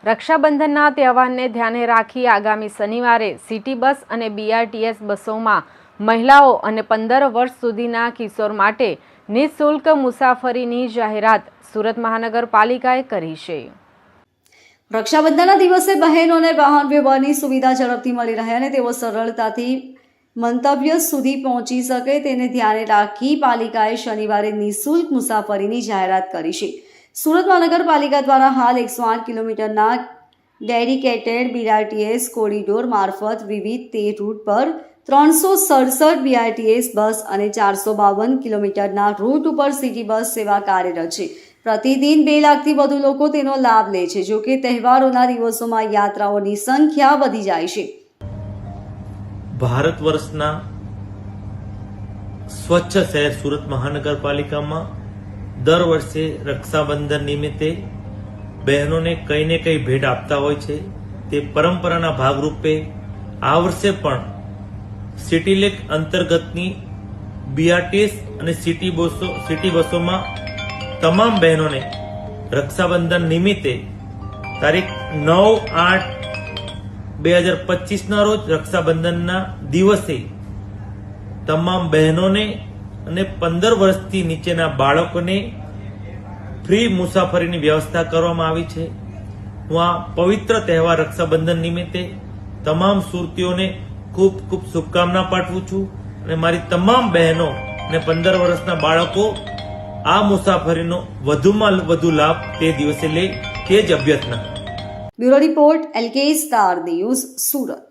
રક્ષાબંધનના તહેવારને ધ્યાને રાખી આગામી શનિવારે સિટી બસ અને BRTS બસોમાં મહિલાઓ અને 15 વર્ષ સુધીના કિશોર માટે નિઃશુલ્ક મુસાફરીની જાહેરાત સુરત મહાનગરપાલિકાએ કરી છે। રક્ષાબંધનના દિવસે બહેનોને વાહન વ્યવહારની સુવિધા ઝડપથી મળી રહે અને તેઓ સરળતાથી મંતવ્ય સુધી પહોંચી શકે તેને ધ્યાને રાખી પાલિકાએ શનિવારે નિઃશુલ્ક મુસાફરીની જાહેરાત કરી છે। સુરત મહાનગરપાલિકા દ્વારા હાલ 108 કિલોમીટરના ડેડિકેટેડ BRTS કોરિડોર મારફત વિવિધ 13 રૂટ પર 367 BRTS બસ અને 452 કિલોમીટરના રૂટ ઉપર સિટી બસ સેવા કાર્યરત છે। પ્રતિદિન 2 લાખથી વધુ લોકો તેનો લાભ લે છે। જો કે તહેવારોના દિવસોમાં યાત્રાઓની સંખ્યા વધી જાય છે। ભારત વર્ષના સ્વચ્છ શહેર સુરત મહાનગરપાલિકામાં દર વર્ષે રક્ષાબંધન નિમિત્તે બહેનોને કંઈ ને કંઈ ભેટ આપતા હોય છે। તે પરંપરાના ભાગરૂપે આ વર્ષે પણ સિટીલેક અંતર્ગતની BRTS અને સિટી બસોમાં તમામ બહેનોને રક્ષાબંધન નિમિત્તે તારીખ 9/8/2025ના રોજ રક્ષાબંધનના દિવસે તમામ બહેનોને અને 15 વર્ષથી નીચેના બાળકોને ફ્રી મુસાફરીની વ્યવસ્થા કરવામાં આવી છે। હું આ પવિત્ર તહેવાર રક્ષાબંધન નિમિત્તે તમામ સુરતીઓને ખૂબ ખૂબ શુભકામના પાઠવું છું અને મારી તમામ બહેનો અને 15 વર્ષના બાળકો આ મુસાફરીનો વધુમાં વધુ લાભ તે દિવસે લે તે જ અભ્યર્થના। Bureau report LK star news Surat.